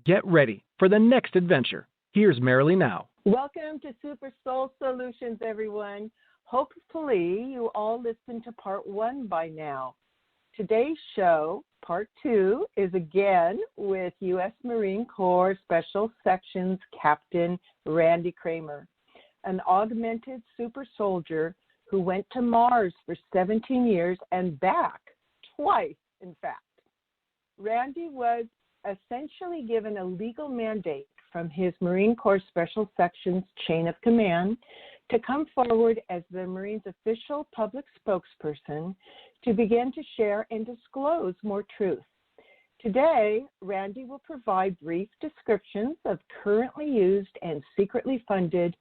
Get ready for the next adventure. Here's Marilee now. Welcome to Super Soul Solutions, everyone. Hopefully, you all listened to part 1 by now. Today's show, part 2, is again with U.S. Marine Corps Special Sections Captain Randy Cramer, an augmented super soldier who went to Mars for 17 years and back, twice, in fact. Randy was essentially given a legal mandate from his Marine Corps Special Sections chain of command to come forward as the Marines' official public spokesperson to begin to share and disclose more truth. Today, Randy will provide brief descriptions of currently used and secretly funded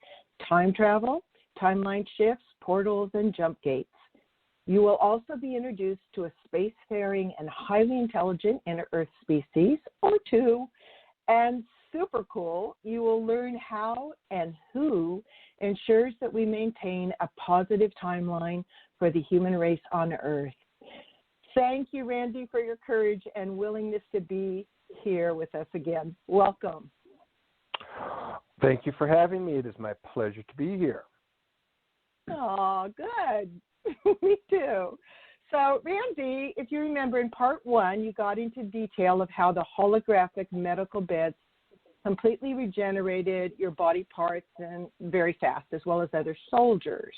time travel, timeline shifts, portals, and jump gates. You will also be introduced to a spacefaring and highly intelligent inner-Earth species, or two, and super cool, you will learn how and who ensures that we maintain a positive timeline for the human race on Earth. Thank you, Randy, for your courage and willingness to be here with us again. Welcome. Thank you for having me. It is my pleasure to be here. Oh, good. Me too. So, Randy, if you remember in part 1, you got into detail of how the holographic medical beds completely regenerated your body parts and very fast, as well as other soldiers.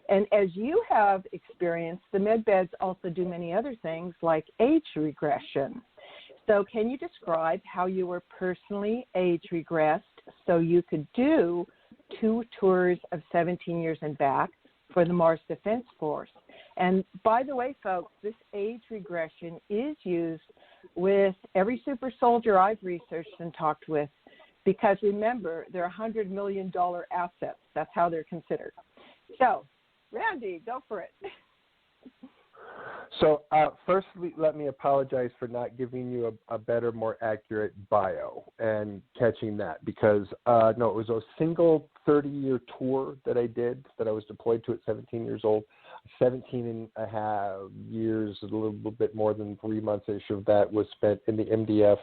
And as you have experienced, the med beds also do many other things like age regression. So can you describe how you were personally age regressed so you could do 2 tours of 17 years and back for the Mars Defense Force? And by the way, folks, this age regression is used with every super soldier I've researched and talked with, because remember, they're $100 million assets. That's how they're considered. So, Randy, go for it. So, firstly, let me apologize for not giving you a better, more accurate bio and catching that, because, no, it was a single 30-year tour that I did, that I was deployed to at 17 years old. 17 and a half years, a little bit more than 3 months-ish of that was spent in the MDF.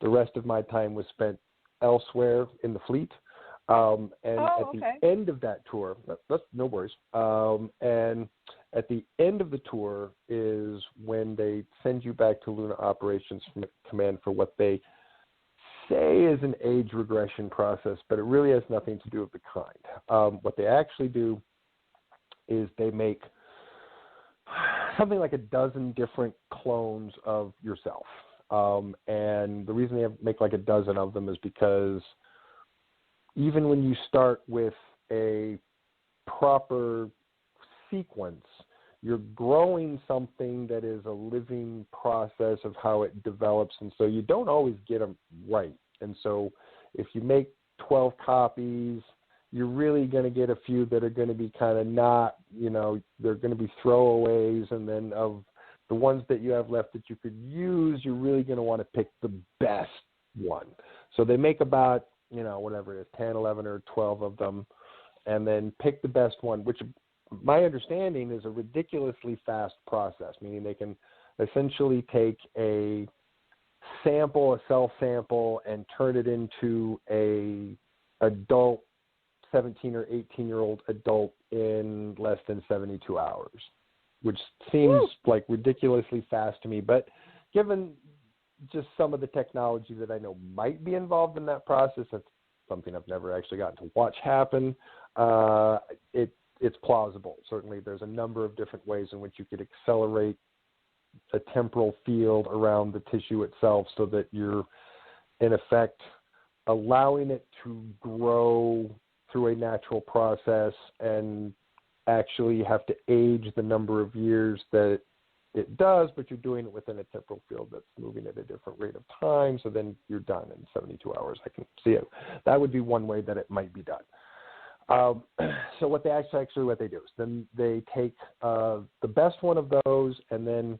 The rest of my time was spent elsewhere in the fleet. And at the end of that tour, that's no worries. And at the end of the tour is when they send you back to Lunar Operations Command for what they say is an age regression process, but it really has nothing to do with the kind. What they actually do is they make something like a dozen different clones of yourself. And the reason they make like a dozen of them is because even when you start with a proper sequence, you're growing something that is a living process of how it develops, and so you don't always get them right. And so if you make 12 copies, you're really going to get a few that are going to be kind of not, they're going to be throwaways, and then of the ones that you have left that you could use, you're really going to want to pick the best one. So they make about, whatever it is, 10, 11, or 12 of them, and then pick the best one, which my understanding is a ridiculously fast process, meaning they can essentially take a cell sample, and turn it into a adult 17 or 18-year-old adult in less than 72 hours, which seems like ridiculously fast to me. But given just some of the technology that I know might be involved in that process, that's something I've never actually gotten to watch happen, it's plausible. Certainly there's a number of different ways in which you could accelerate a temporal field around the tissue itself so that you're, in effect, allowing it to grow through a natural process and actually have to age the number of years that it does, but you're doing it within a temporal field that's moving at a different rate of time, so then you're done in 72 hours. I can see it. That would be one way that it might be done. So what they do is then they take the best one of those, and then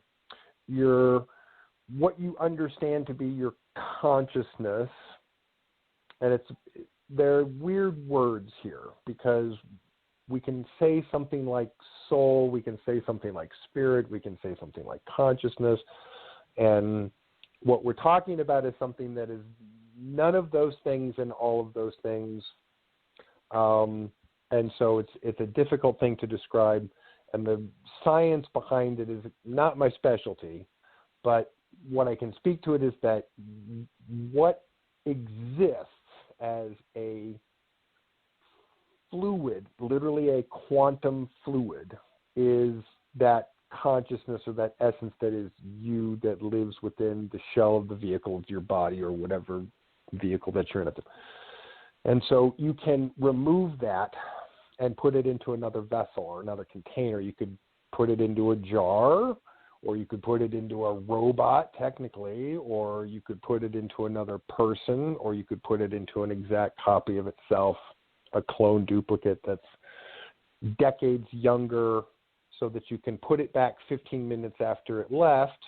what you understand to be your consciousness, and they're weird words here, because we can say something like soul, we can say something like spirit, we can say something like consciousness, and what we're talking about is something that is none of those things and all of those things. And so it's a difficult thing to describe. And the science behind it is not my specialty, but what I can speak to it is that what exists as a fluid, literally a quantum fluid, is that consciousness or that essence that is you, that lives within the shell of the vehicle of your body or whatever vehicle that you're in. And so you can remove that and put it into another vessel or another container. You could put it into a jar, or you could put it into a robot technically, or you could put it into another person, or you could put it into an exact copy of itself, a clone duplicate that's decades younger, so that you can put it back 15 minutes after it left,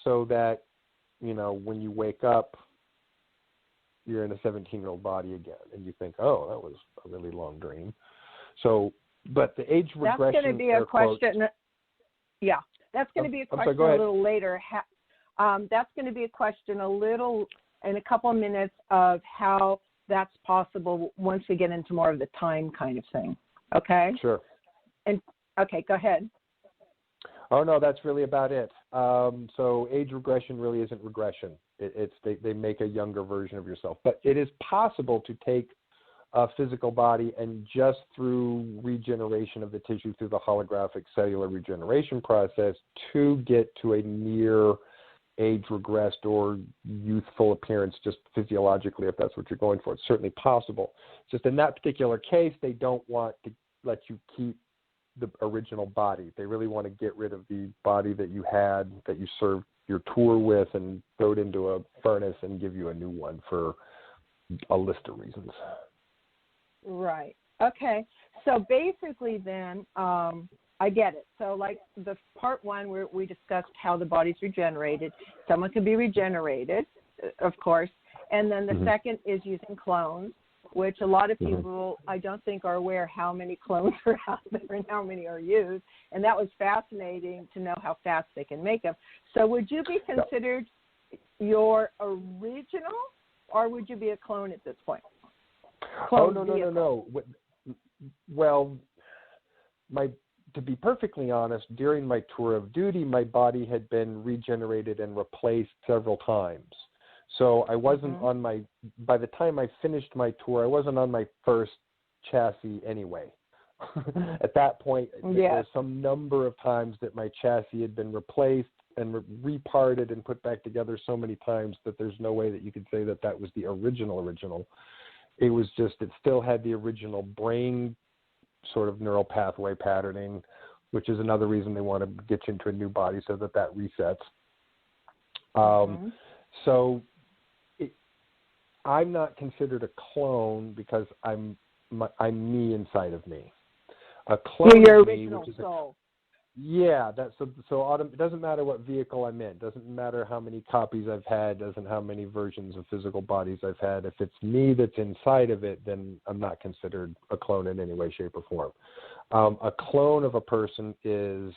so that, you know, when you wake up, you're in a 17-year-old body again, and you think, oh, that was a really long dream. So, but the age regression... That's going to be a question. Yeah, that's going to be a question a little later. That's going to be a question a little in a couple of minutes of how that's possible once we get into more of the time kind of thing. Okay? Sure. And okay, go ahead. Oh, no, that's really about it. So age regression really isn't regression. They make a younger version of yourself. But it is possible to take a physical body and just through regeneration of the tissue through the holographic cellular regeneration process to get to a near age regressed or youthful appearance just physiologically, if that's what you're going for. It's certainly possible. Just in that particular case, they don't want to let you keep the original body. They really want to get rid of the body that you had, that you served your tour with, and throw it into a furnace and give you a new one for a list of reasons. Right. Okay. So basically then, I get it. So like the part one where we discussed how the body's regenerated, someone can be regenerated, of course. And then the second is using clones, which a lot of people I don't think are aware how many clones are out there and how many are used. And that was fascinating to know how fast they can make them. So would you be considered your original, or would you be a clone at this point? No. Well, to be perfectly honest, during my tour of duty, my body had been regenerated and replaced several times. So I wasn't by the time I finished my tour, I wasn't on my first chassis anyway. At that point, there was some number of times that my chassis had been replaced and reparted and put back together so many times that there's no way that you could say that that was the original. It was just, it still had the original brain sort of neural pathway patterning, which is another reason they want to get you into a new body so that resets. So I'm not considered a clone because I'm me inside of me. A clone You're your of me, original which is soul. It doesn't matter what vehicle I'm in. It doesn't matter how many copies I've had. Doesn't how many versions of physical bodies I've had. If it's me that's inside of it, then I'm not considered a clone in any way, shape, or form. A clone of a person is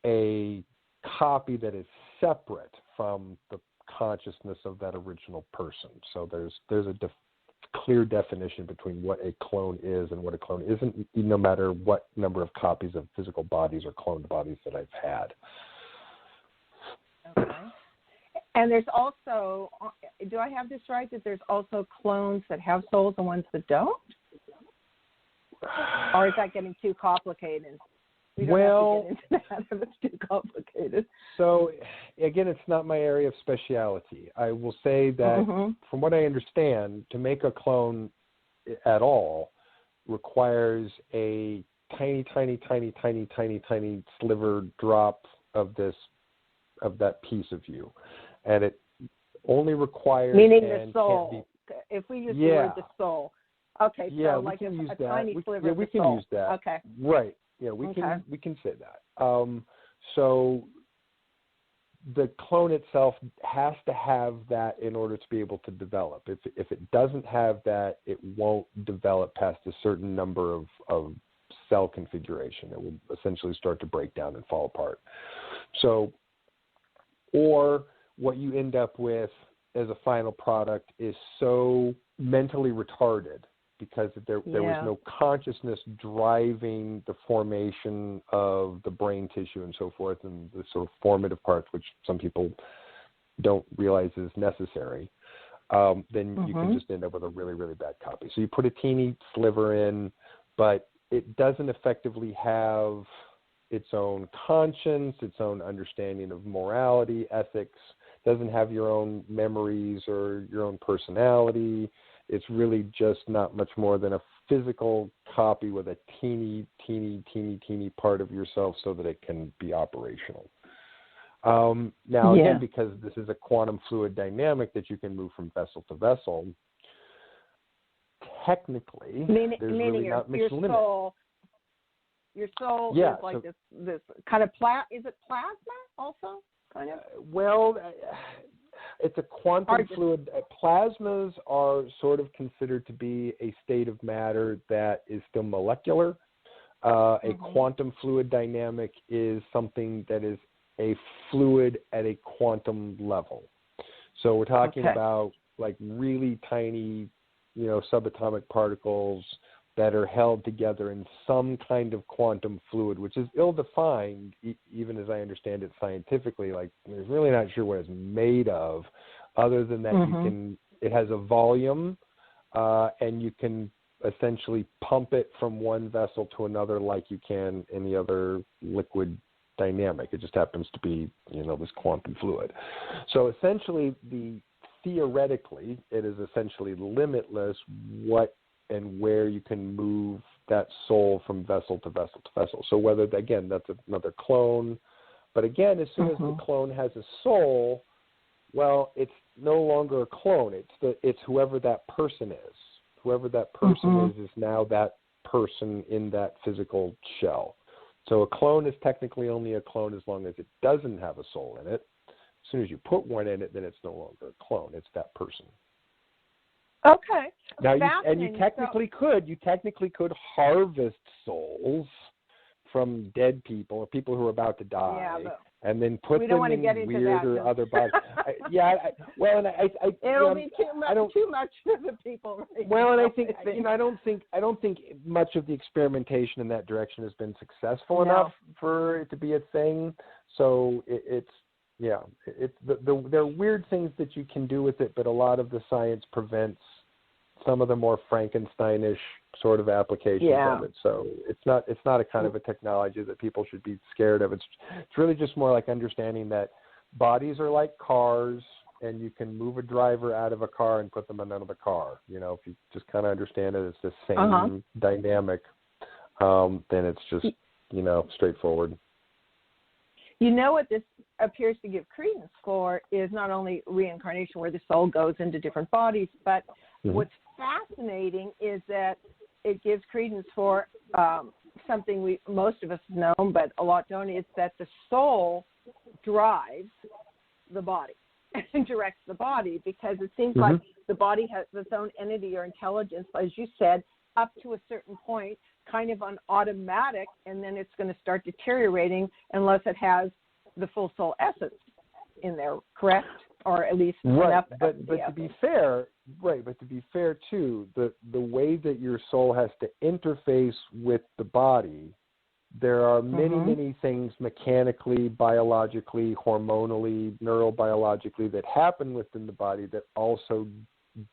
a copy that is separate from the consciousness of that original person. So there's a clear definition between what a clone is and what a clone isn't, no matter what number of copies of physical bodies or cloned bodies that I've had. Okay. And there's also, do I have this right, that there's also clones that have souls and ones that don't? Or is that getting too complicated? We don't have to get into that if it's too complicated. So, again, it's not my area of speciality. I will say that, from what I understand, to make a clone at all requires a tiny sliver drop of that piece of you, and it only requires meaning the soul. If we use the word the soul, okay. So like a tiny sliver of the soul. We can use that. Okay. Right. Yeah, we can say that. So the clone itself has to have that in order to be able to develop. If it doesn't have that, it won't develop past a certain number of cell configuration. It will essentially start to break down and fall apart. So, or what you end up with as a final product is so mentally retarded because there was no consciousness driving the formation of the brain tissue and so forth, and the sort of formative parts, which some people don't realize is necessary, then you can just end up with a really, really bad copy. So you put a teeny sliver in, but it doesn't effectively have its own conscience, its own understanding of morality, ethics, doesn't have your own memories or your own personality. It's really just not much more than a physical copy with a teeny, teeny, teeny, teeny part of yourself so that it can be operational. Now, again, because this is a quantum fluid dynamic that you can move from vessel to vessel, technically, there's really not much limit. Your soul is like this kind of is it plasma also? Kind of? Well, it's a quantum fluid. Plasmas are sort of considered to be a state of matter that is still molecular. A quantum fluid dynamic is something that is a fluid at a quantum level. So we're talking about like really tiny, subatomic particles that are held together in some kind of quantum fluid, which is ill-defined, even as I understand it scientifically. Like, we're really not sure what it's made of, other than that it has a volume, and you can essentially pump it from one vessel to another like you can any other liquid dynamic. It just happens to be, this quantum fluid. So essentially, theoretically, it is essentially limitless what and where you can move that soul from vessel to vessel to vessel. So whether, again, that's another clone. But again, as soon as the clone has a soul, well, it's no longer a clone. It's whoever that person is. Whoever that person is now that person in that physical shell. So a clone is technically only a clone as long as it doesn't have a soul in it. As soon as you put one in it, then it's no longer a clone. It's that person. Okay. Now, you technically could harvest souls from dead people or people who are about to die, and then put them in weird or other bodies. It'll be too much for the people. Right? Well, and I think I don't think much of the experimentation in that direction has been successful enough for it to be a thing. So there are weird things that you can do with it, but a lot of the science prevents some of the more Frankensteinish sort of applications of it. So it's not a kind of a technology that people should be scared of. It's really just more like understanding that bodies are like cars, and you can move a driver out of a car and put them in another car. If you just kind of understand it, it's the same dynamic. Then it's just straightforward. What this appears to give credence for is not only reincarnation where the soul goes into different bodies, but what's fascinating is that it gives credence for something most of us know, but a lot don't, is that the soul drives the body and directs the body, because it seems like the body has its own entity or intelligence, as you said, up to a certain point, kind of on automatic, and then it's going to start deteriorating unless it has the full soul essence in there, correct? Or at least enough. But to be fair, too, the way that your soul has to interface with the body, there are many things mechanically, biologically, hormonally, neurobiologically that happen within the body that also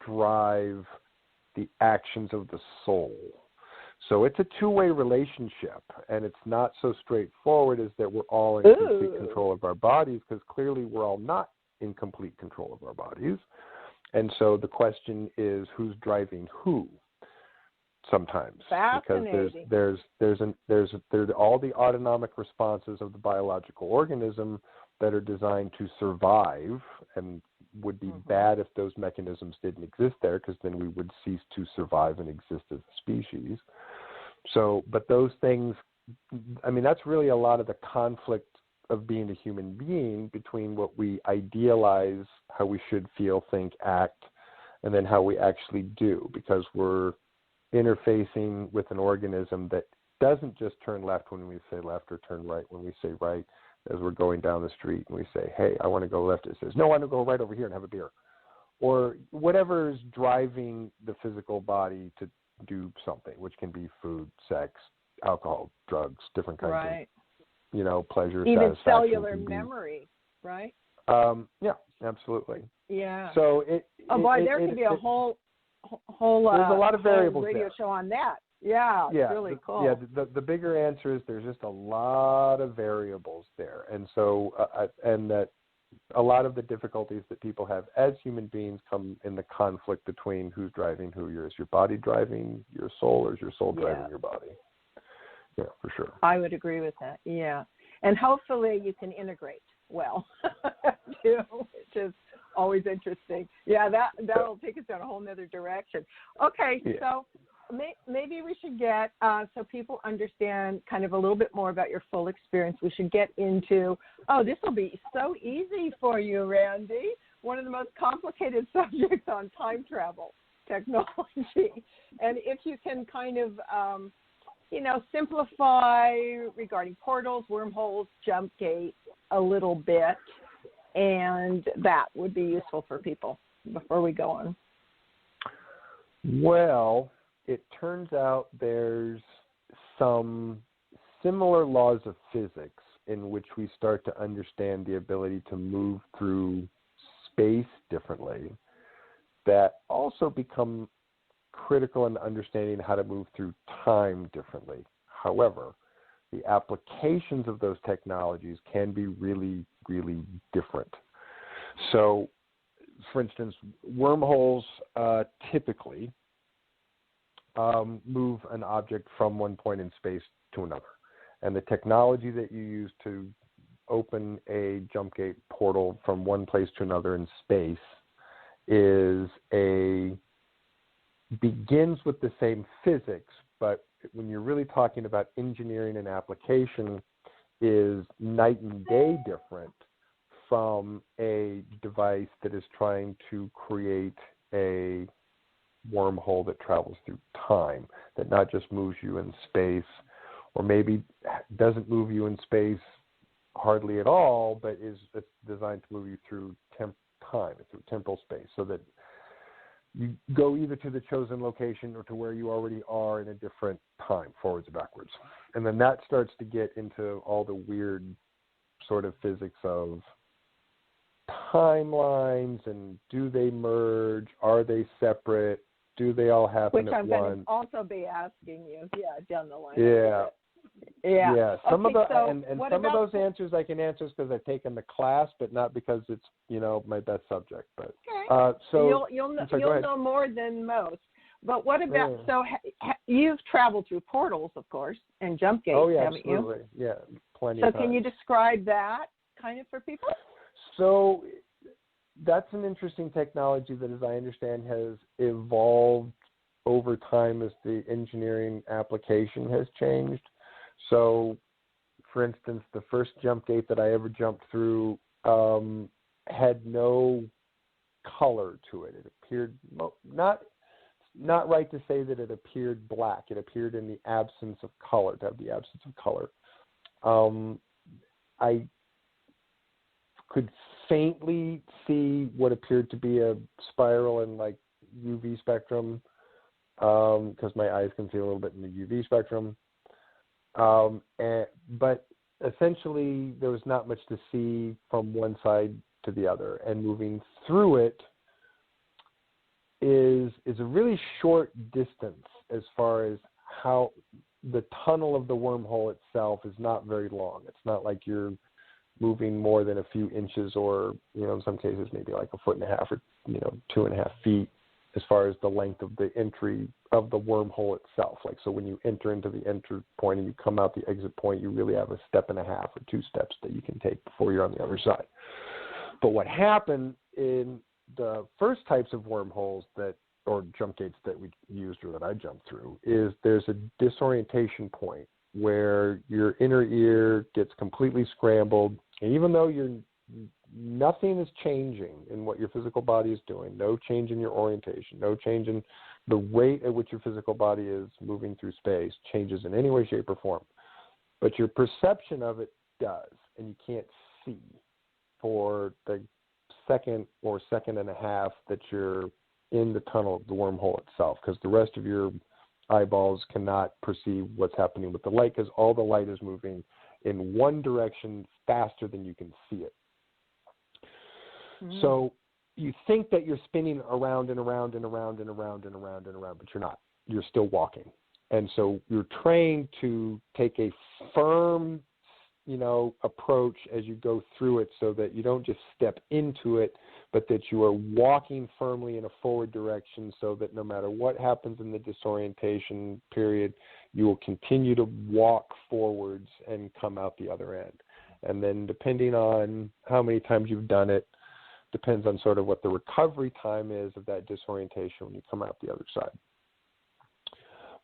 drive the actions of the soul. So it's a two-way relationship, and it's not so straightforward as that we're all in complete control of our bodies, because clearly we're all not in complete control of our bodies. And so the question is, who's driving who? Sometimes, because there's all the autonomic responses of the biological organism that are designed to survive, and would be bad if those mechanisms didn't exist there, because then we would cease to survive and exist as a species. So, but those things, that's really a lot of the conflict of being a human being, between what we idealize, how we should feel, think, act, and then how we actually do, because we're interfacing with an organism that doesn't just turn left when we say left, or turn right when we say right. As we're going down the street and we say, hey, I want to go left, it says, no, I want to go right over here and have a beer. or whatever is driving the physical body to do something, which can be food, sex, alcohol, drugs, different kinds of, pleasure, even satisfaction. Cellular memory, right? Yeah, absolutely. Yeah. So there could be a whole there's a lot of variables radio there. show on that. Yeah, it's really cool. Yeah, the bigger answer is there's just a lot of variables there, and so and that a lot of the difficulties that people have as human beings come in the conflict between who's driving who. Is your body driving your soul, or is your soul driving your body? Yeah, for sure. I would agree with that. Yeah, and hopefully you can integrate well too, which is always interesting. Yeah, that'll take us down a whole nother direction. Okay, so maybe we should get, so people understand kind of a little bit more about your full experience, we should get into, this will be so easy for you, Randy, one of the most complicated subjects on time travel technology. And if you can kind of, simplify regarding portals, wormholes, jump gates a little bit, and that would be useful for people before we go on. Well, it turns out there's some similar laws of physics in which we start to understand the ability to move through space differently that also become critical in understanding how to move through time differently. However, the applications of those technologies can be really, really different. So, for instance, wormholes typically move an object from one point in space to another. And the technology that you use to open a jump gate portal from one place to another in space begins with the same physics, but when you're really talking about engineering and application, is night and day different from a device that is trying to create a wormhole that travels through time, that not just moves you in space, or maybe doesn't move you in space hardly at all, but is designed to move you through time, through temporal space, so that you go either to the chosen location or to where you already are in a different time, forwards or backwards. And then that starts to get into all the weird sort of physics of timelines, and do they merge? Are they separate? Do they all happen at once? Which I'm going to also be asking you, down the line. Yeah. Some of those answers I can answer because I've taken the class, but not because it's my best subject. But so you'll know more than most. But what about you've traveled through portals, of course, and jump gates, haven't absolutely. You? Yeah, plenty. So of times. Can you describe that kind of for people? So that's an interesting technology that, as I understand, has evolved over time as the engineering application has changed. So, for instance, the first jump gate that I ever jumped through had no color to it. It appeared not right to say that it appeared black. It appeared in the absence of color, to have the absence of color. I could faintly see what appeared to be a spiral in like UV spectrum, because my eyes can see a little bit in the UV spectrum. But essentially, there was not much to see from one side to the other, and moving through it is a really short distance as far as how the tunnel of the wormhole itself is not very long. It's not like you're moving more than a few inches, or in some cases maybe like 1.5 feet or 2.5 feet as far as the length of the entry of the wormhole itself. Like, so when you enter into the enter point and you come out the exit point, you really have 1.5 or 2 steps that you can take before you're on the other side. But what happened in the first types of wormholes or jump gates that we used, or that I jumped through, is there's a disorientation point where your inner ear gets completely scrambled, and even though nothing is changing in what your physical body is doing, no change in your orientation, no change in the rate at which your physical body is moving through space changes in any way, shape, or form, but your perception of it does, and you can't see for the second or second and a half that you're in the tunnel, the wormhole itself, because the rest of your eyeballs cannot perceive what's happening with the light because all the light is moving in one direction faster than you can see it. So you think that you're spinning around and around and around and around and around and around, but you're not. You're still walking. And so you're trained to take a firm, approach as you go through it so that you don't just step into it, but that you are walking firmly in a forward direction so that no matter what happens in the disorientation period, you will continue to walk forwards and come out the other end. And then depending on how many times you've done it, depends on sort of what the recovery time is of that disorientation when you come out the other side.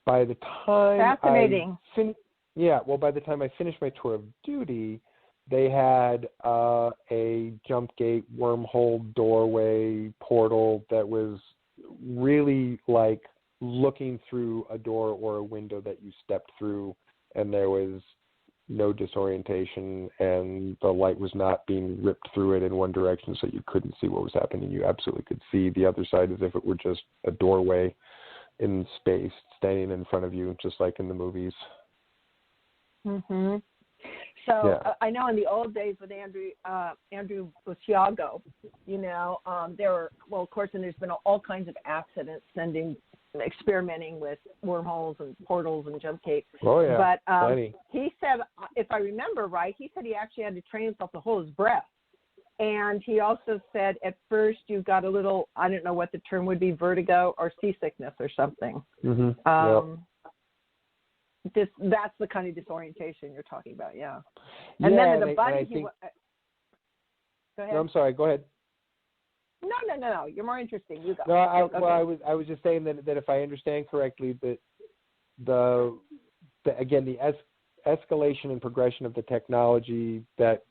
By the time Fascinating. by the time I finished my tour of duty, they had a jump gate, wormhole, doorway, portal that was really like looking through a door or a window that you stepped through, and there was no disorientation, and the light was not being ripped through it in one direction, so you couldn't see what was happening. You absolutely could see the other side as if it were just a doorway in space standing in front of you, just like in the movies. Mm-hmm. So I know in the old days with Andrew Basiago, there were, of course, and there's been all kinds of accidents experimenting with wormholes and portals and jump gates. Oh, yeah. But he said, if I remember right, he said he actually had to train himself to hold his breath. And he also said at first you got a little, I don't know what the term would be, vertigo or seasickness or something. Mm-hmm. That's the kind of disorientation you're talking about, yeah. And then in the buddy, go ahead. No, I'm sorry. Go ahead. No. You're more interesting. You go. No, I was just saying that if I understand correctly, that the escalation and progression of the technology, that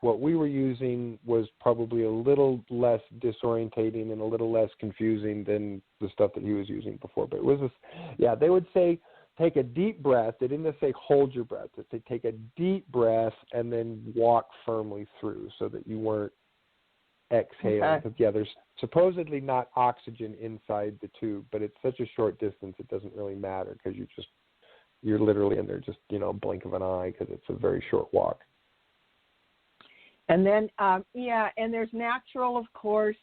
what we were using was probably a little less disorientating and a little less confusing than the stuff that he was using before. But it was they would say take a deep breath. They didn't say hold your breath. They say take a deep breath and then walk firmly through so that you weren't exhaling. Okay. Yeah, there's supposedly not oxygen inside the tube, but it's such a short distance it doesn't really matter because you're literally in there just blink of an eye because it's a very short walk. And then and there's natural, of course,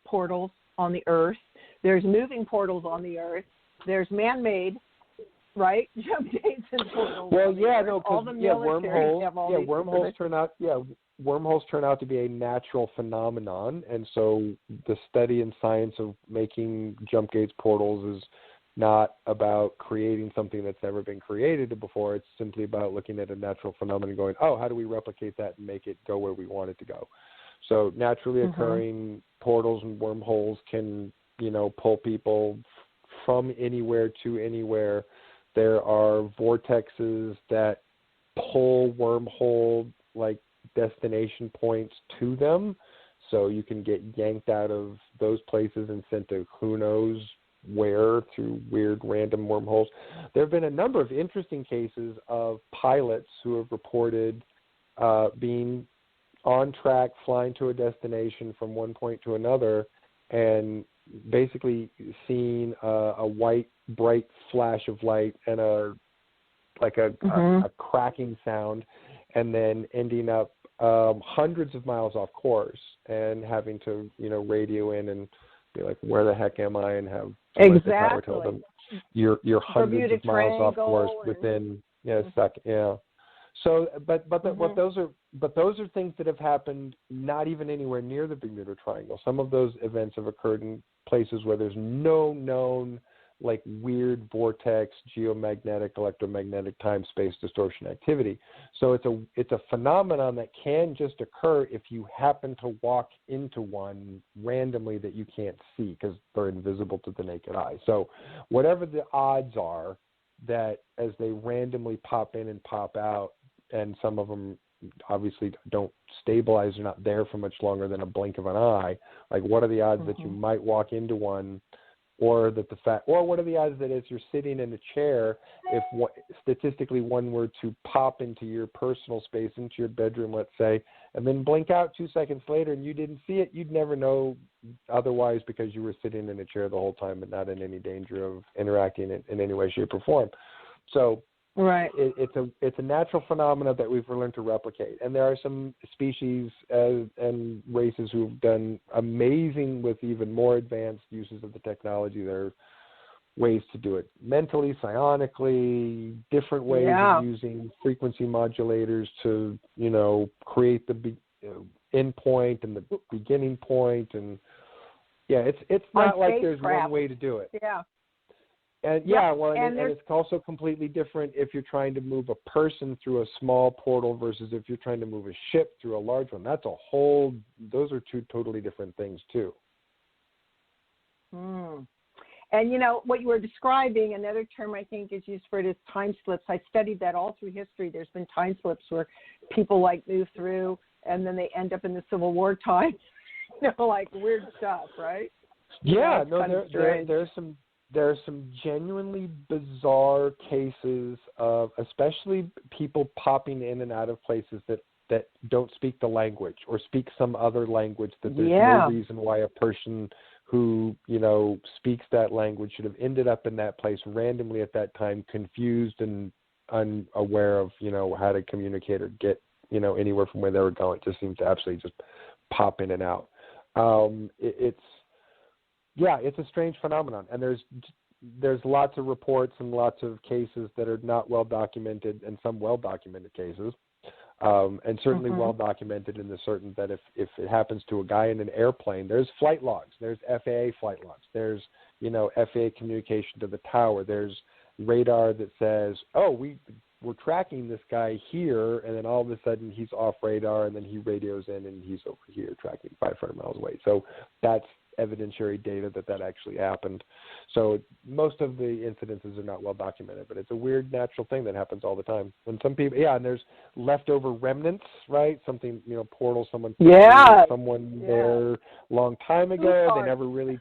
portals on the Earth. There's moving portals on the Earth. There's man-made, right? Jump gates and portals. Well, yeah, no, all the wormholes turn out. Yeah, wormholes turn out to be a natural phenomenon, and so the study and science of making jump gates, portals is not about creating something that's never been created before. It's simply about looking at a natural phenomenon and going, oh, how do we replicate that and make it go where we want it to go? So naturally occurring portals and wormholes can, pull people from anywhere to anywhere. There are vortexes that pull wormhole like destination points to them. So you can get yanked out of those places and sent to who knows where through weird random wormholes. There have been a number of interesting cases of pilots who have reported being on track, flying to a destination from one point to another, and basically seeing a white, bright flash of light and a cracking sound, and then ending up hundreds of miles off course and having to, radio in and be like, where the heck am I? And have exactly tell them you're hundreds of miles off course within a second. Yeah. So, but those are things that have happened not even anywhere near the Bermuda Triangle. Some of those events have occurred in places where there's no known like weird vortex, geomagnetic, electromagnetic time-space distortion activity. So it's a phenomenon that can just occur if you happen to walk into one randomly that you can't see because they're invisible to the naked eye. So whatever the odds are that as they randomly pop in and pop out, and some of them obviously don't stabilize, they're not there for much longer than a blink of an eye, like what are the odds that you might walk into one or that the fact, or what are the odds that as you're sitting in a chair, if statistically one were to pop into your personal space, into your bedroom, let's say, and then blink out 2 seconds later and you didn't see it, you'd never know otherwise because you were sitting in a chair the whole time and not in any danger of interacting in any way, shape, or form. So right. It's a natural phenomenon that we've learned to replicate. And there are some species and races who've done amazing with even more advanced uses of the technology. There are ways to do it mentally, psionically, different ways of using frequency modulators to, create the end point and the beginning point. And it's not like there's one way to do it. Yeah. And and it's also completely different if you're trying to move a person through a small portal versus if you're trying to move a ship through a large one. Those are two totally different things too. Mm. And what you were describing, another term I think is used for it is time slips. I studied that all through history. There's been time slips where people move through and then they end up in the Civil War time, like weird stuff, right? Yeah, there's some genuinely bizarre cases of especially people popping in and out of places that don't speak the language or speak some other language that there's no reason why a person who, speaks that language should have ended up in that place randomly at that time, confused and unaware of, how to communicate or get, anywhere from where they were going. It just seems to absolutely just pop in and out. It's a strange phenomenon, and there's lots of reports and lots of cases that are not well documented, and some well documented cases, and certainly well documented in the certain that if it happens to a guy in an airplane, there's flight logs, there's FAA flight logs, there's FAA communication to the tower, there's radar that says, we're tracking this guy here, and then all of a sudden he's off radar, and then he radios in, and he's over here tracking 500 miles away. So that's evidentiary data that actually happened. So most of the incidences are not well documented, but it's a weird natural thing that happens all the time. And some people, and there's leftover remnants, right? Something, portal, someone there a long time ago, they never really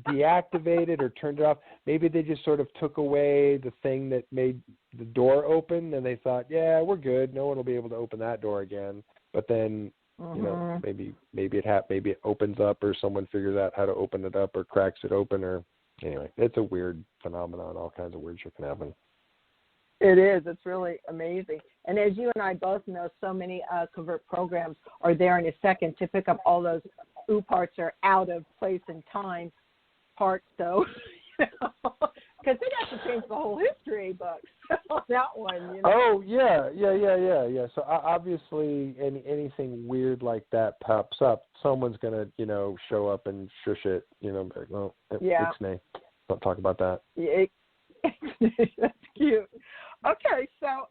deactivated or turned it off. Maybe they just sort of took away the thing that made the door open, and they thought, we're good. No one will be able to open that door again. But then, maybe it opens up, or someone figures out how to open it up, or cracks it open, or anyway, it's a weird phenomenon. All kinds of weird shit can happen. It is. It's really amazing. And as you and I both know, so many covert programs are there in a second to pick up all those parts are out of place and time parts, though, because they have to change the whole history books on that one. Oh yeah. So obviously, anything weird like that pops up, someone's gonna show up and shush it. Like, well, it's me. Don't talk about that. Yeah, that's cute. Okay, so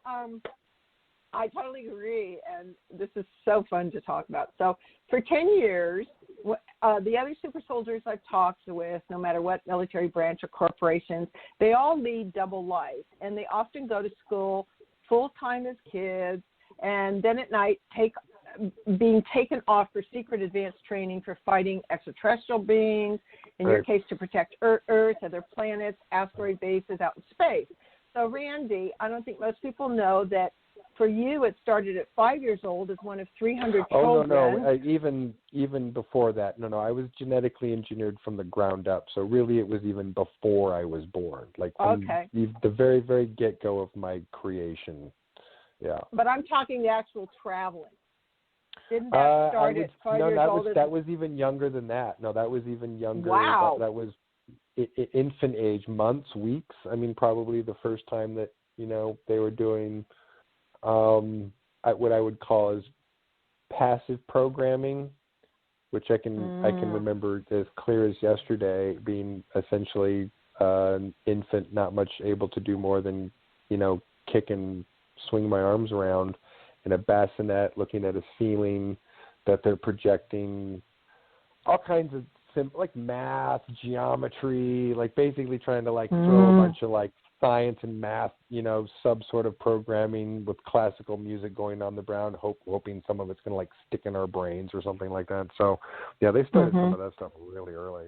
I totally agree, and this is so fun to talk about. So for 10 years, the other super soldiers I've talked with, no matter what military branch or corporations, they all lead double life, and they often go to school full-time as kids, and then at night being taken off for secret advanced training for fighting extraterrestrial beings, in your case to protect Earth, other planets, asteroid bases out in space. So Randy, I don't think most people know that for you, it started at 5 years old as one of 300 children. No. Even before that. No. I was genetically engineered from the ground up. So really, it was even before I was born. Like from the very, very get-go of my creation. Yeah. But I'm talking the actual traveling. Didn't that start at 5 years old? That was even younger than that. No, that was even younger. Wow. That was infant age, months, weeks. I mean, probably the first time that they were doing what I would call as passive programming, which I can remember as clear as yesterday, being essentially an infant, not much able to do more than kick and swing my arms around in a bassinet, looking at a ceiling that they're projecting all kinds of like math, geometry, like basically trying to throw a bunch of science and math, sub sort of programming with classical music going on the ground, hoping some of it's going to stick in our brains or something like that. So, yeah, they started some of that stuff really early.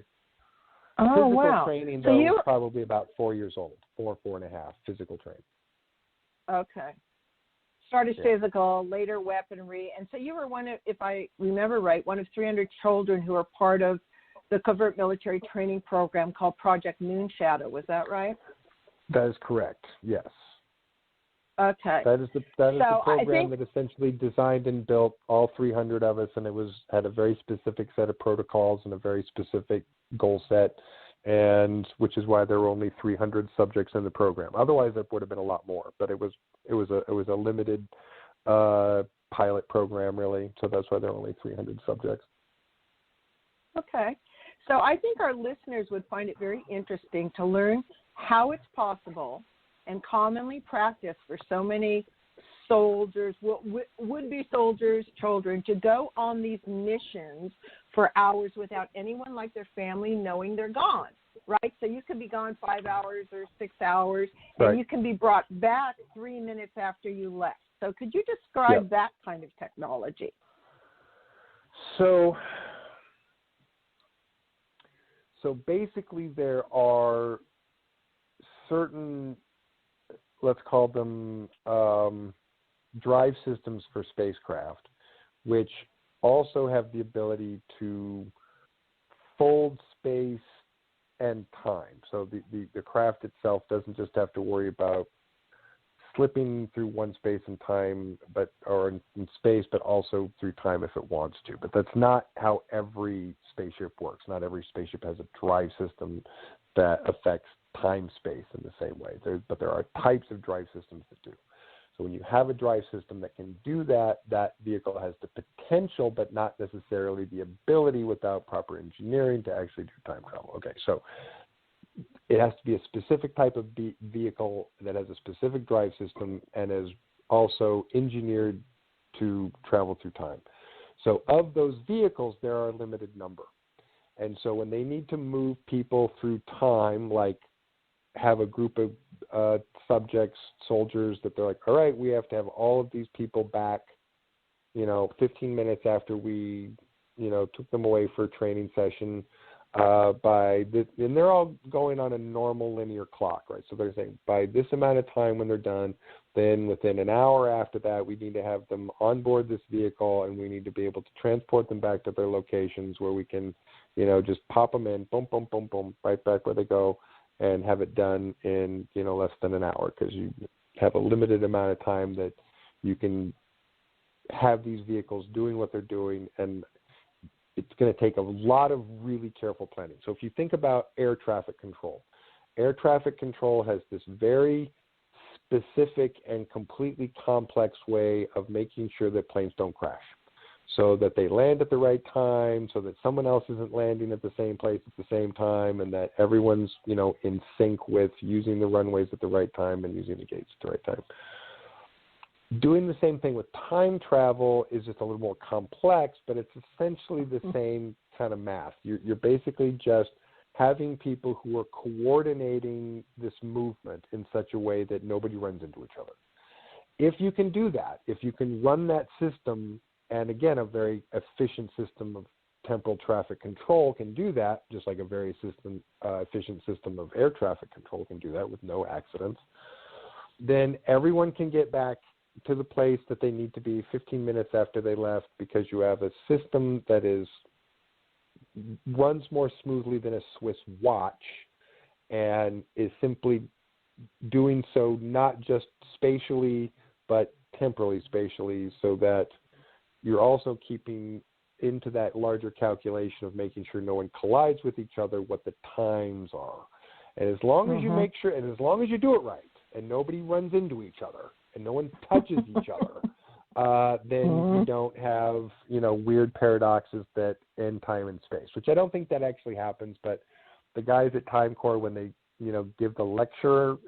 Oh, physical wow. training, So though, you was probably about 4 years old, 4.5, physical training. Okay. Started Yeah. physical, later weaponry. And so you were one of, if I remember right, one of 300 children who were part of the covert military training program called Project Moonshadow. Was that right? That is correct, yes. Okay. That is the So program that essentially designed and built all 300 of us, and it had a very specific set of protocols and a very specific goal set, and which is why there were only 300 subjects in the program. Otherwise, there would have been a lot more, but it was a limited pilot program, really. So that's why there are only 300 subjects. Okay. So I think our listeners would find it very interesting to learn how it's possible and commonly practiced for so many soldiers, would-be soldiers, children, to go on these missions for hours without anyone like their family knowing they're gone, right? So you could be gone 5 hours or 6 hours, and Right. you can be brought back 3 minutes after you left. So could you describe that kind of technology? So basically there are certain, let's call them drive systems for spacecraft, which also have the ability to fold space and time. So the craft itself doesn't just have to worry about slipping through one space and time, or in space, but also through time if it wants to. But that's not how every spaceship works. Not every spaceship has a drive system that affects time-space in the same way. But there are types of drive systems that do. So when you have a drive system that can do that, that vehicle has the potential, but not necessarily the ability without proper engineering to actually do time travel. Okay, so it has to be a specific type of vehicle that has a specific drive system and is also engineered to travel through time. So of those vehicles, there are a limited number. And so when they need to move people through time, like have a group of subjects, soldiers, that they're like, all right, we have to have all of these people back, 15 minutes after we, took them away for a training session, and they're all going on a normal linear clock, right? So they're saying by this amount of time when they're done, then within an hour after that, we need to have them on board this vehicle, and we need to be able to transport them back to their locations where we can, just pop them in, boom, boom, boom, boom, right back where they go, and have it done in, less than an hour, because you have a limited amount of time that you can have these vehicles doing what they're doing, and it's going to take a lot of really careful planning. So if you think about air traffic control has this very specific and completely complex way of making sure that planes don't crash, so that they land at the right time, so that someone else isn't landing at the same place at the same time, and that everyone's, in sync with using the runways at the right time and using the gates at the right time. Doing the same thing with time travel is just a little more complex, but it's essentially the same kind of math. You're basically just having people who are coordinating this movement in such a way that nobody runs into each other. If you can do that, if you can run that system, and again, a very efficient system of temporal traffic control can do that, just like a very efficient system of air traffic control can do that with no accidents, then everyone can get back to the place that they need to be 15 minutes after they left, because you have a system that runs more smoothly than a Swiss watch, and is simply doing so not just spatially but temporally spatially, so that you're also keeping into that larger calculation of making sure no one collides with each other, what the times are. And as long as you make sure, and as long as you do it right, and nobody runs into each other, and no one touches each other, then you don't have, weird paradoxes that end time and space, which I don't think that actually happens. But the guys at Time Corps, when they, give the lecture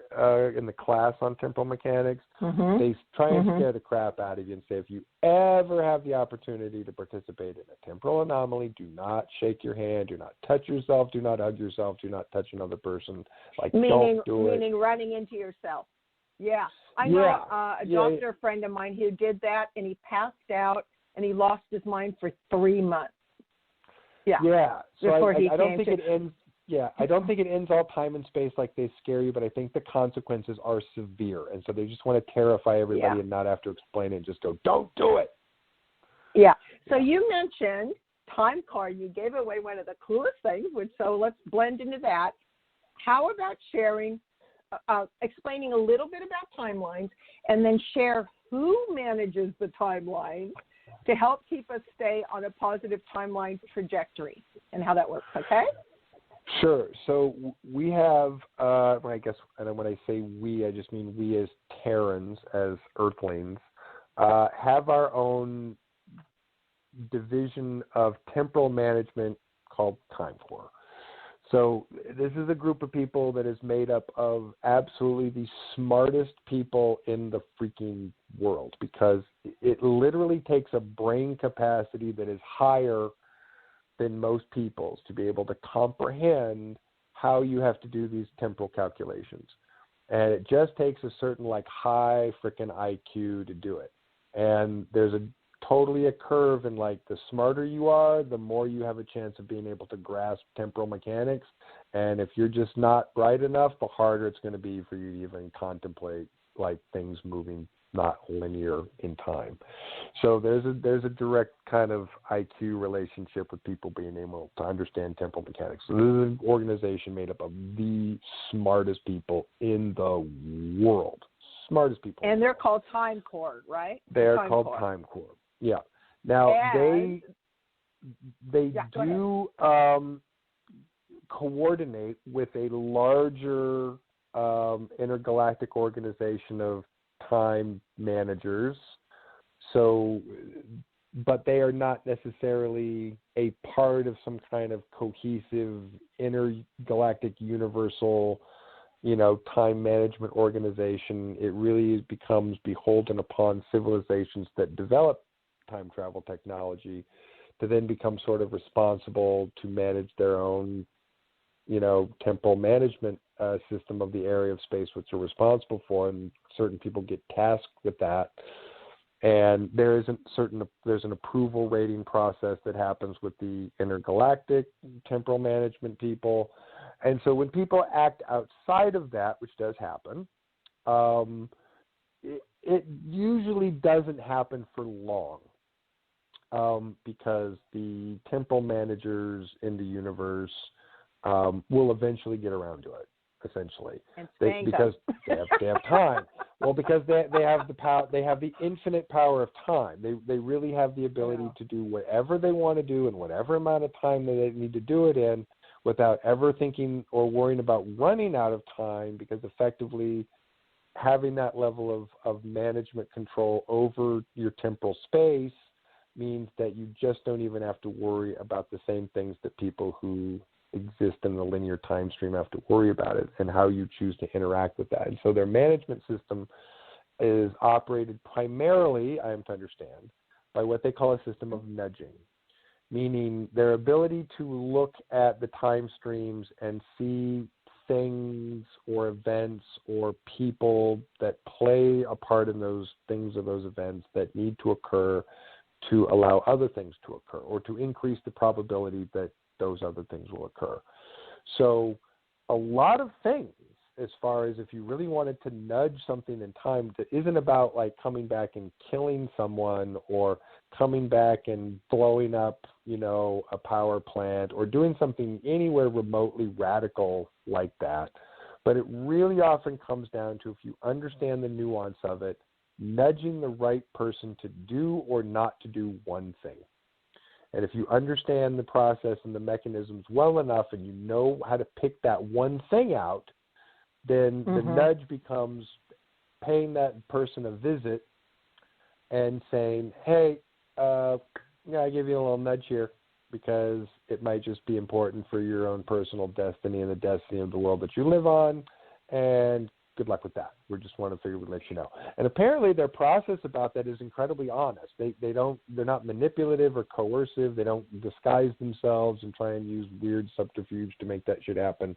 in the class on temporal mechanics, they try and scare the crap out of you and say, if you ever have the opportunity to participate in a temporal anomaly, do not shake your hand, do not touch yourself, do not hug yourself, do not touch another person. Don't do it. Meaning running into yourself. Yeah. I know a doctor friend of mine who did that, and he passed out, and he lost his mind for 3 months. Yeah. Yeah. So before I don't think it ends. Yeah, I don't think it ends all time and space like they scare you, but I think the consequences are severe. And so they just want to terrify everybody and not have to explain it and just go, don't do it. Yeah. So you mentioned time card. You gave away one of the coolest things, so let's blend into that. How about sharing, explaining a little bit about timelines, and then share who manages the timeline to help keep us stay on a positive timeline trajectory and how that works, okay? Sure. So we have, I guess, and when I say we, I just mean we as Terrans, as Earthlings, have our own division of temporal management called Time Corps. So this is a group of people that is made up of absolutely the smartest people in the freaking world, because it literally takes a brain capacity that is higher than most people's to be able to comprehend how you have to do these temporal calculations. And it just takes a certain high freaking IQ to do it. And there's totally a curve in the smarter you are, the more you have a chance of being able to grasp temporal mechanics. And if you're just not bright enough, the harder it's going to be for you to even contemplate things moving not linear in time. So there's a direct kind of IQ relationship with people being able to understand temporal mechanics. So this is an organization made up of the smartest people in the world. Smartest people. And they're called Time Corps, right? They're called Time Corps. Yeah. Now they do coordinate with a larger intergalactic organization of time managers. So, but they are not necessarily a part of some kind of cohesive intergalactic universal, time management organization. It really becomes beholden upon civilizations that develop time travel technology to then become sort of responsible to manage their own, temporal management system of the area of space which they're responsible for, and certain people get tasked with that. And there's an approval rating process that happens with the intergalactic temporal management people. And so when people act outside of that, which does happen, it usually doesn't happen for long, because the temporal managers in the universe will eventually get around to it, essentially, because they have time. Well, because they have the power, they have the infinite power of time. They really have the ability to do whatever they want to do in whatever amount of time that they need to do it in, without ever thinking or worrying about running out of time, because effectively having that level of management control over your temporal space means that you just don't even have to worry about the same things that people who exist in the linear time stream have to worry about it, and how you choose to interact with that. And so their management system is operated primarily, I am to understand, by what they call a system of nudging, meaning their ability to look at the time streams and see things or events or people that play a part in those things or those events that need to occur to allow other things to occur, or to increase the probability that those other things will occur. So a lot of things, as far as if you really wanted to nudge something in time, that isn't about coming back and killing someone, or coming back and blowing up, a power plant, or doing something anywhere remotely radical like that. But it really often comes down to, if you understand the nuance of it, nudging the right person to do or not to do one thing. And if you understand the process and the mechanisms well enough, and you know how to pick that one thing out, then the nudge becomes paying that person a visit and saying, hey, I give you a little nudge here, because it might just be important for your own personal destiny and the destiny of the world that you live on, and good luck with that. We just want to figure we'd let you know. And apparently their process about that is incredibly honest. They're not manipulative or coercive. They don't disguise themselves and try and use weird subterfuge to make that shit happen.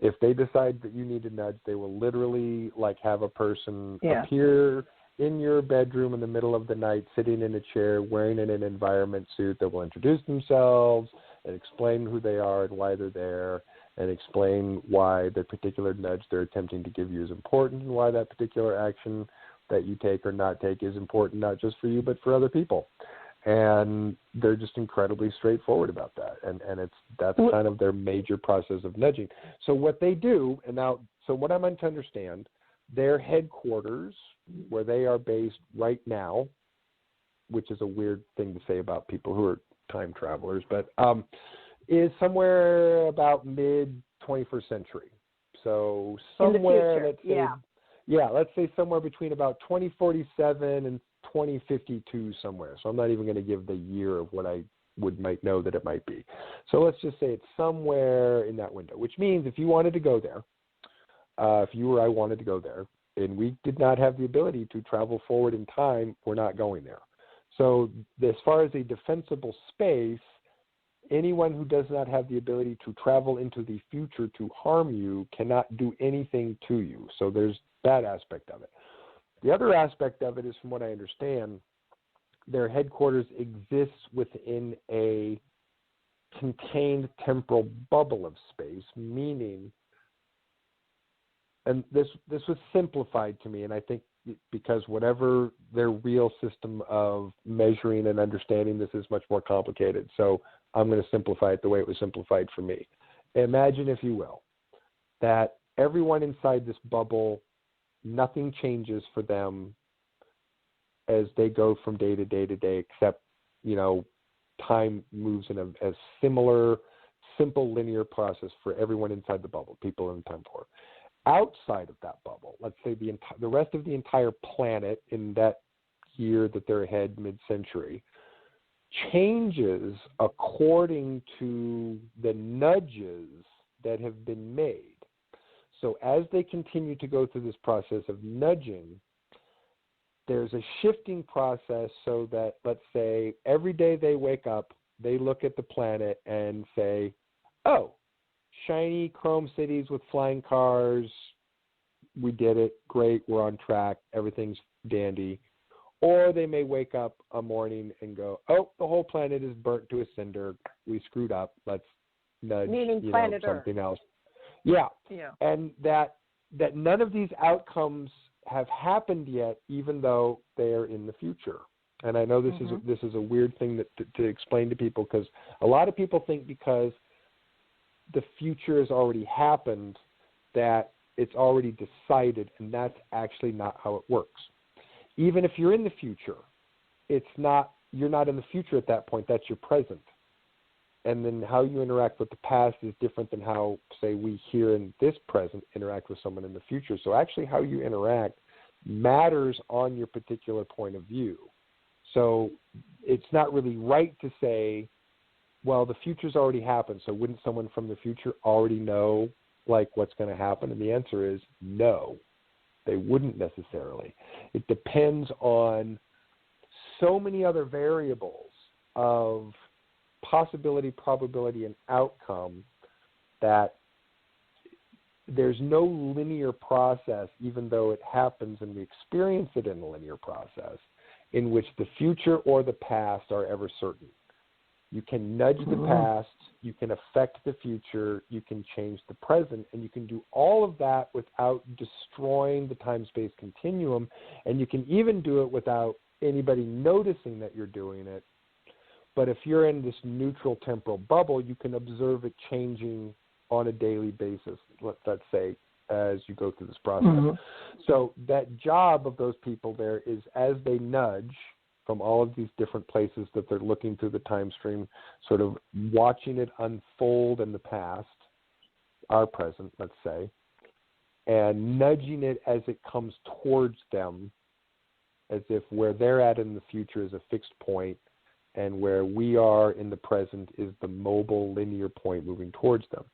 If they decide that you need a nudge, they will literally have a person appear in your bedroom in the middle of the night, sitting in a chair, wearing an environment suit, that will introduce themselves and explain who they are and why they're there. and explain why the particular nudge they're attempting to give you is important and why that particular action that you take or not take is important, not just for you, but for other people. And they're just incredibly straightforward about that. And that's kind of their major process of nudging. So what they do, so what I'm meant to understand, their headquarters, where they are based right now, which is a weird thing to say about people who are time travelers, but is somewhere about mid-21st century. So somewhere, let's say somewhere between about 2047 and 2052 somewhere. So I'm not even going to give the year of what I might know that it might be. So let's just say it's somewhere in that window, which means if you wanted to go there, if you or I wanted to go there, and we did not have the ability to travel forward in time, we're not going there. So as far as a defensible space, anyone who does not have the ability to travel into the future to harm you cannot do anything to you. So there's that aspect of it. The other aspect of it is, from what I understand, their headquarters exists within a contained temporal bubble of space, meaning, and this was simplified to me, and I think because whatever their real system of measuring and understanding this is much more complicated. So I'm going to simplify it the way it was simplified for me. Imagine, if you will, that everyone inside this bubble, nothing changes for them as they go from day to day to day, except, time moves in a similar, simple linear process for everyone inside the bubble, people in time for. Outside of that bubble, let's say the rest of the entire planet in that year that they're ahead, mid-century, changes according to the nudges that have been made. So as they continue to go through this process of nudging, there's a shifting process so that, let's say, every day they wake up, they look at the planet and say, oh, shiny chrome cities with flying cars, we did it, great, we're on track, everything's dandy. Or they may wake up a morning and go, oh, the whole planet is burnt to a cinder, we screwed up, let's nudge something else. Yeah. And that none of these outcomes have happened yet, even though they are in the future. And I know this is a weird thing to explain to people, because a lot of people think because the future has already happened that it's already decided, and that's actually not how it works. Even if you're in the future, you're not in the future at that point, that's your present. And then how you interact with the past is different than how, say, we here in this present interact with someone in the future. So actually how you interact matters on your particular point of view. So it's not really right to say, well, the future's already happened, so wouldn't someone from the future already know, what's going to happen? And the answer is no, they wouldn't necessarily. It depends on so many other variables of possibility, probability, and outcome that there's no linear process, even though it happens and we experience it in a linear process, in which the future or the past are ever certain. You can nudge the past, you can affect the future, you can change the present, and you can do all of that without destroying the time-space continuum, and you can even do it without anybody noticing that you're doing it. But if you're in this neutral temporal bubble, you can observe it changing on a daily basis, let's say, as you go through this process. So that job of those people there is, as they nudge from all of these different places that they're looking through the time stream, sort of watching it unfold in the past, our present, let's say, and nudging it as it comes towards them, as if where they're at in the future is a fixed point, and where we are in the present is the mobile linear point moving towards them.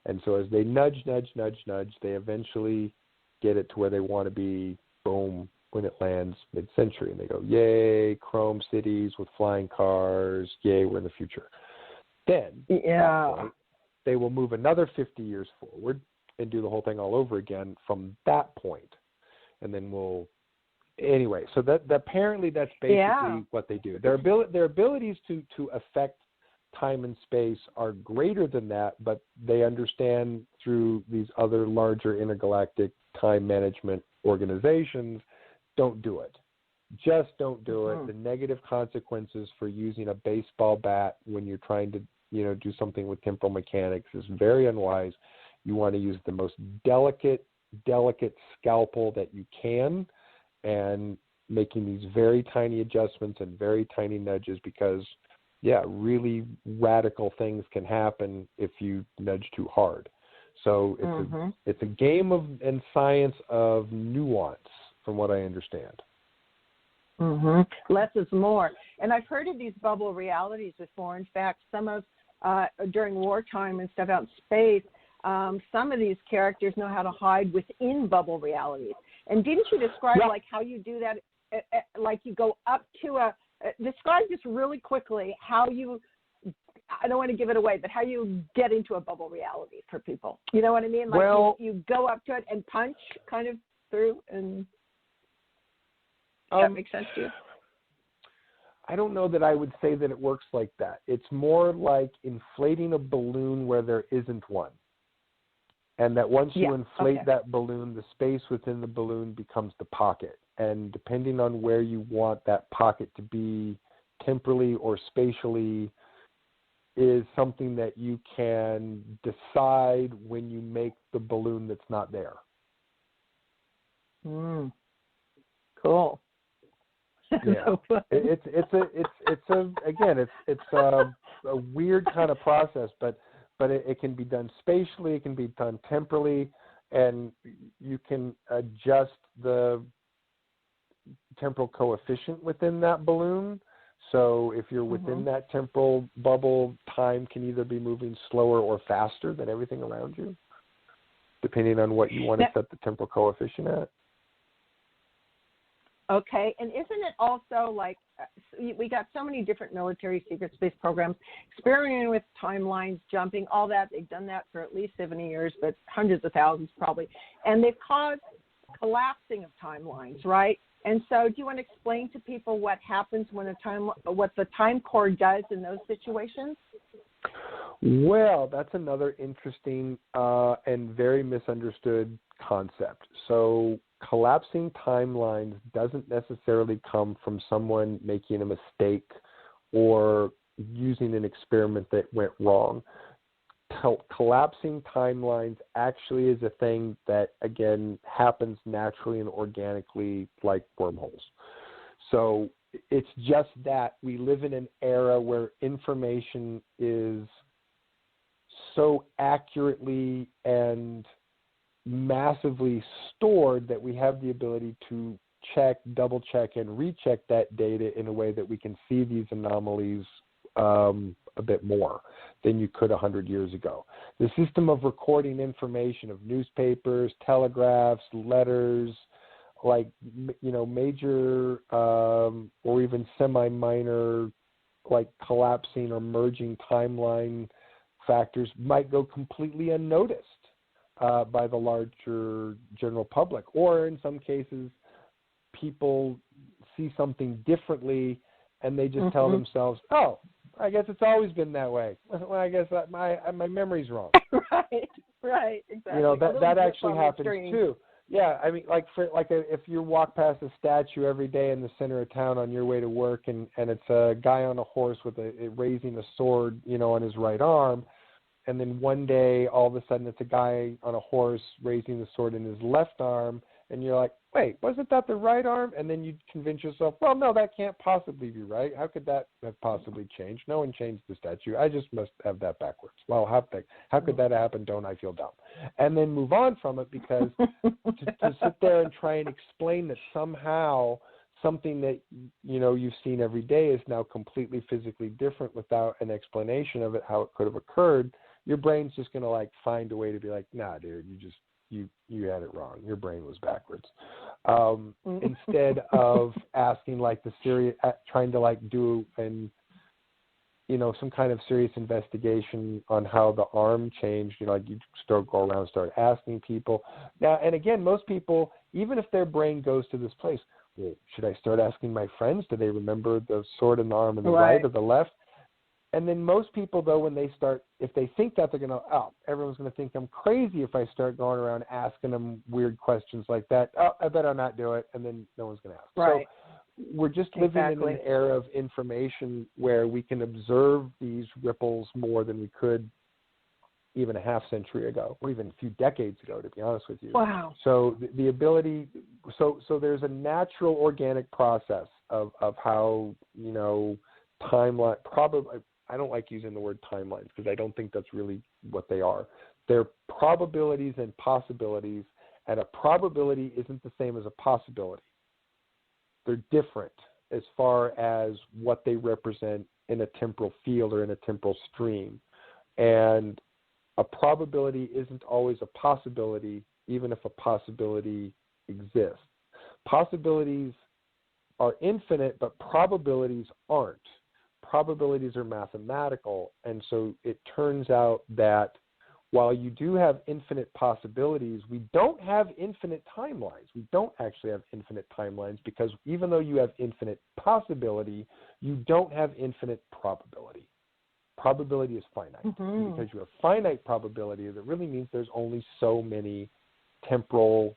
And so as they nudge, they eventually get it to where they want to be, boom, when it lands mid-century. And they go, yay, chrome cities with flying cars, yay, we're in the future. Then, at that point, they will move another 50 years forward and do the whole thing all over again from that point. And then anyway, so that apparently that's basically what they do. Their abilities to affect time and space are greater than that, but they understand through these other larger intergalactic time management organizations, don't do it. Just don't do it. The negative consequences for using a baseball bat when you're trying to, do something with temporal mechanics is very unwise. You want to use the most delicate scalpel that you can, and making these very tiny adjustments and very tiny nudges, because really radical things can happen if you nudge too hard. So it's a game of and science of nuance, from what I understand. Less is more. And I've heard of these bubble realities before. In fact, some of during wartime and stuff out in space, some of these characters know how to hide within bubble realities. And didn't you describe like how you do that? Like you go up to describe just really quickly how you, I don't want to give it away, but how you get into a bubble reality for people. You know what I mean? Like you go up to it and punch kind of through, and that makes sense to you? I don't know that I would say that it works like that. It's more like inflating a balloon where there isn't one. And that once you inflate that balloon, the space within the balloon becomes the pocket. And depending on where you want that pocket to be temporally or spatially is something that you can decide when you make the balloon that's not there. Cool. Yeah, it's a weird kind of process, but it can be done spatially, it can be done temporally, and you can adjust the temporal coefficient within that balloon. So if you're within that temporal bubble, time can either be moving slower or faster than everything around you, depending on what you want to set the temporal coefficient at. Okay, and isn't it also like we got so many different military secret space programs experimenting with timelines, jumping, all that. They've done that for at least 70 years, but hundreds of thousands probably. And they've caused collapsing of timelines, right? And so do you want to explain to people what happens when what the time core does in those situations? Well, that's another interesting and very misunderstood concept. So collapsing timelines doesn't necessarily come from someone making a mistake or using an experiment that went wrong. Collapsing timelines actually is a thing that, again, happens naturally and organically like wormholes. So it's just that we live in an era where information is so accurately and massively stored that we have the ability to check, double check, and recheck that data in a way that we can see these anomalies a bit more than you could 100 years ago. The system of recording information of newspapers, telegraphs, letters, like, major or even semi-minor, like collapsing or merging timeline factors might go completely unnoticed by the larger general public. Or in some cases, people see something differently and they just tell themselves, oh, I guess it's always been that way. Well, I guess my memory's wrong. Right, exactly. That actually happens too. Yeah, I mean, if you walk past a statue every day in the center of town on your way to work, and it's a guy on a horse with raising a sword, on his right arm, and then one day all of a sudden it's a guy on a horse raising the sword in his left arm, and you're like, wait, wasn't that the right arm? And then you convince yourself, well, no, that can't possibly be right. How could that have possibly changed? No one changed the statue. I just must have that backwards. Well, how could that happen? Don't I feel dumb? And then move on from it, because to sit there and try and explain that somehow something that you've seen every day is now completely physically different without an explanation of it, how it could have occurred, your brain's just going to find a way to be like, nah, dude, you had it wrong. Your brain was backwards. Instead of asking the serious, trying to do some kind of serious investigation on how the arm changed, you go around and start asking people. Now, and again, most people, even if their brain goes to this place, well, should I start asking my friends? Do they remember the sword in the arm in the right or the left? And then most people, though, when they start, if they think that, they're going to, everyone's going to think I'm crazy if I start going around asking them weird questions like that. I better not do it, and then no one's going to ask. Right. So we're just living in an era of information where we can observe these ripples more than we could even a half century ago, or even a few decades ago, to be honest with you. Wow. So the ability, so there's a natural organic process of how, timeline, probably, I don't like using the word timelines because I don't think that's really what they are. They're probabilities and possibilities, and a probability isn't the same as a possibility. They're different as far as what they represent in a temporal field or in a temporal stream. And a probability isn't always a possibility, even if a possibility exists. Possibilities are infinite, but probabilities aren't. Probabilities are mathematical, and so it turns out that while you do have infinite possibilities, we don't have infinite timelines. We don't actually have infinite timelines because even though you have infinite possibility, you don't have infinite probability. Probability is finite. Mm-hmm. Because you have finite probability, that really means there's only so many temporal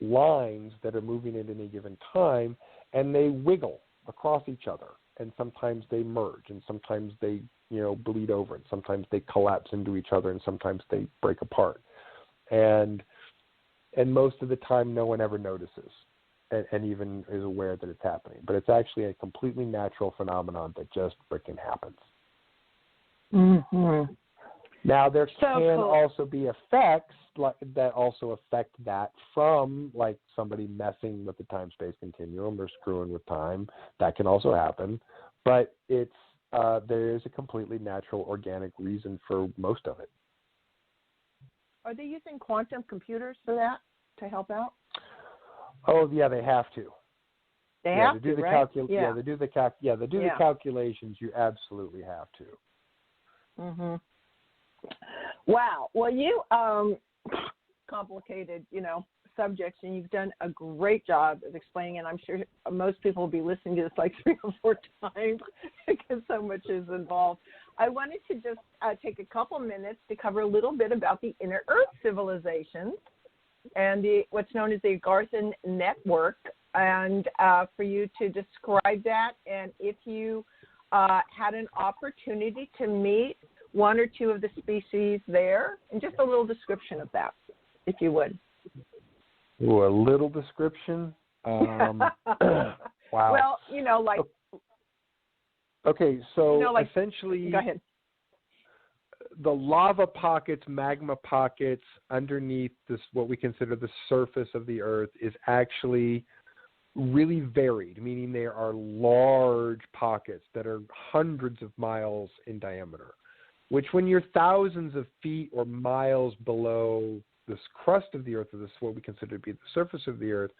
lines that are moving at any given time, and they wiggle across each other. And sometimes they merge, and sometimes they, bleed over, and sometimes they collapse into each other, and sometimes they break apart. And most of the time, no one ever notices and even is aware that it's happening. But it's actually a completely natural phenomenon that just freaking happens. Mm-hmm. Now, there can cool. also be effects that also affect that from, like, somebody messing with the time-space continuum or screwing with time. That can also happen. But it's there is a completely natural, organic reason for most of it. Are they using quantum computers for that to help out? Oh, yeah, they have to. They have to do the right? they do the the calculations. You absolutely have to. Mm-hmm. Wow. Well, you complicated, subjects, and you've done a great job of explaining it. I'm sure most people will be listening to this like 3 or 4 times because so much is involved. I wanted to just take a couple minutes to cover a little bit about the inner Earth civilizations and what's known as the Garthan Network, and for you to describe that, and if you had an opportunity to meet 1 or 2 of the species there, and just a little description of that, if you would. Ooh, a little description? Wow. Well, Okay, so essentially, go ahead. The lava pockets, magma pockets underneath this, what we consider the surface of the Earth, is actually really varied, meaning there are large pockets that are hundreds of miles in diameter, which when you're thousands of feet or miles below this crust of the Earth, or this what we consider to be the surface of the Earth,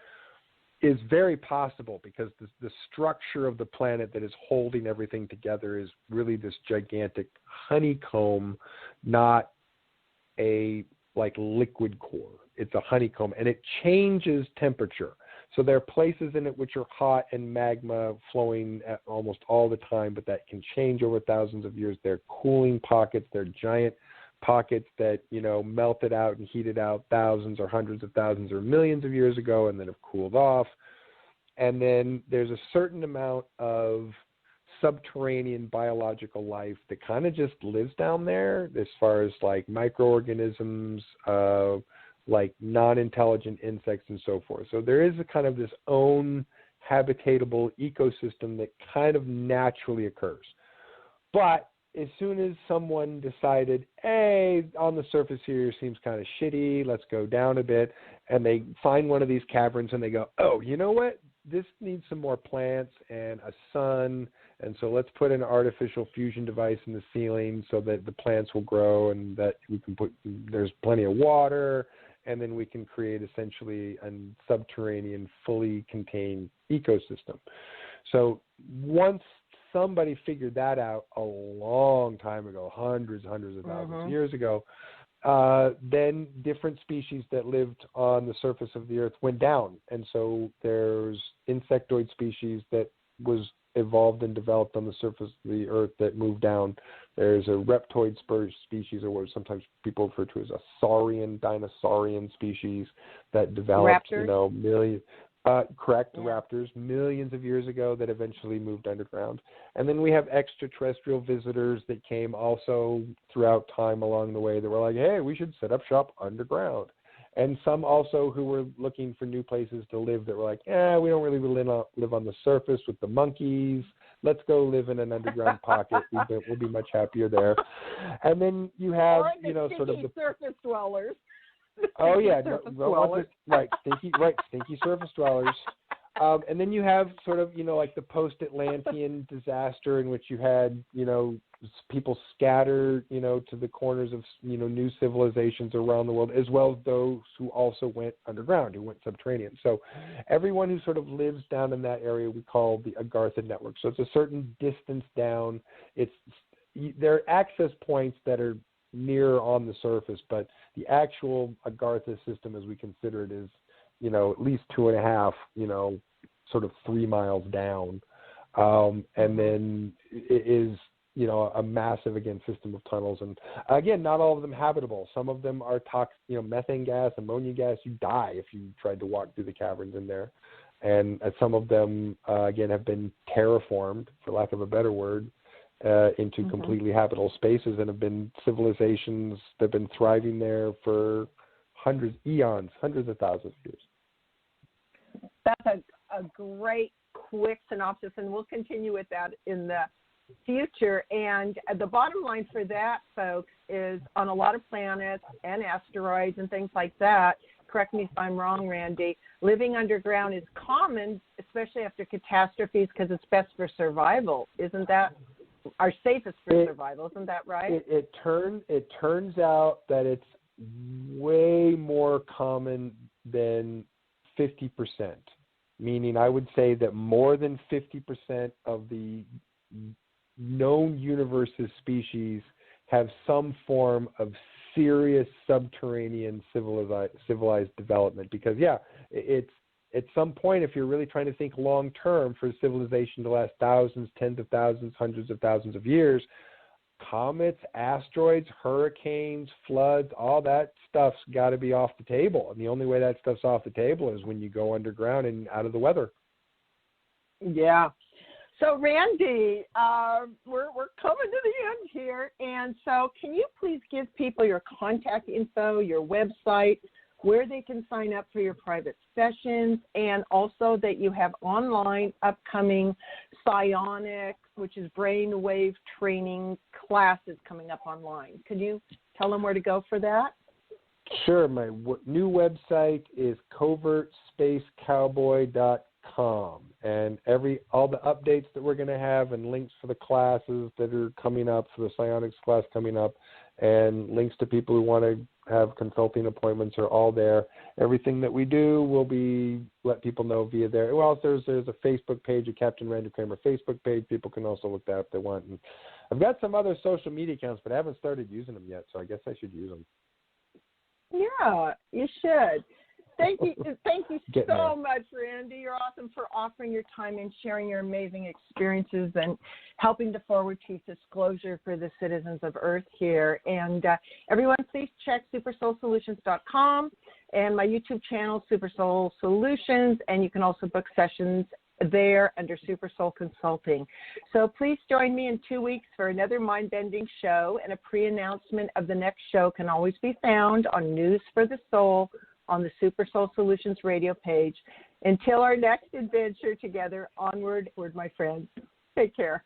is very possible because the structure of the planet that is holding everything together is really this gigantic honeycomb, not a liquid core. It's a honeycomb, and it changes temperature. So there are places in it which are hot and magma flowing at almost all the time, but that can change over thousands of years. They're cooling pockets. They're giant pockets that, melted out and heated out thousands or hundreds of thousands or millions of years ago and then have cooled off. And then there's a certain amount of subterranean biological life that kind of just lives down there as far as microorganisms, non-intelligent insects and so forth. So there is a kind of this own habitatable ecosystem that kind of naturally occurs. But as soon as someone decided, hey, on the surface here seems kind of shitty, let's go down a bit, and they find one of these caverns and they go, oh, you know what? This needs some more plants and a sun, and so let's put an artificial fusion device in the ceiling so that the plants will grow and that we can there's plenty of water, and then we can create essentially a subterranean, fully contained ecosystem. So once somebody figured that out a long time ago, hundreds of thousands of years ago, then different species that lived on the surface of the Earth went down. And so there's insectoid species that was evolved and developed on the surface of the earth that moved down. There's a reptoid species, or what sometimes people refer to as a saurian, dinosaurian species that developed, Raptors? Raptors, millions of years ago that eventually moved underground. And then we have extraterrestrial visitors that came also throughout time along the way that were like, hey, we should set up shop underground. And some also who were looking for new places to live that were like, we don't really live on the surface with the monkeys. Let's go live in an underground pocket. We'll be much happier there. And then you have, sort of the surface dwellers. Oh yeah, stinky surface dwellers. And then you have sort of, like the post-Atlantean disaster in which you had, people scatter, to the corners of, new civilizations around the world, as well as those who also went underground, who went subterranean. So everyone who sort of lives down in that area we call the Agartha Network. So it's a certain distance down. There are access points that are near on the surface, but the actual Agartha system, as we consider it, is, at least 2.5, sort of 3 miles down. And then it is, a massive, again, system of tunnels. And again, not all of them habitable. Some of them are toxic, methane gas, ammonia gas. You die if you tried to walk through the caverns in there. And some of them, again, have been terraformed, for lack of a better word, into completely habitable spaces, and have been civilizations that have been thriving there for hundreds of thousands of years. That's a great, quick synopsis, and we'll continue with that in the future. And the bottom line for that, folks, is on a lot of planets and asteroids and things like that, correct me if I'm wrong, Randy, living underground is common, especially after catastrophes, because it's best for survival. Isn't that our safest for survival? Isn't that right? It turns out that it's way more common than 50%, meaning I would say that more than 50% of the known universe's species have some form of serious subterranean civilized development. Because, it's at some point, if you're really trying to think long term for civilization to last thousands, tens of thousands, hundreds of thousands of years, comets, asteroids, hurricanes, floods, all that stuff's got to be off the table. And the only way that stuff's off the table is when you go underground and out of the weather. Yeah. So, Randy, we're coming to the end here. And so can you please give people your contact info, your website, where they can sign up for your private sessions, and also that you have online upcoming psionic, which is brainwave training classes coming up online. Could you tell them where to go for that? Sure. My new website is covertspacecowboy.com, and all the updates that we're going to have and links for the classes that are coming up, for the psionics class coming up, and links to people who want to have consulting appointments are all there. Everything that we do will be let people know via there. Well, there's a Facebook page, a Captain Randy Cramer Facebook page. People can also look that up if they want. And I've got some other social media accounts, but I haven't started using them yet, so I guess I should use them. Yeah, you should. Thank you so much, Randy. You're awesome for offering your time and sharing your amazing experiences and helping to forward truth disclosure for the citizens of Earth here. And everyone, please check supersoulsolutions.com and my YouTube channel, Super Soul Solutions, and you can also book sessions there under Super Soul Consulting. So please join me in 2 weeks for another mind-bending show, and a pre-announcement of the next show can always be found on News for the Soul on the Super Soul Solutions radio page. Until our next adventure together, onward, my friends. Take care.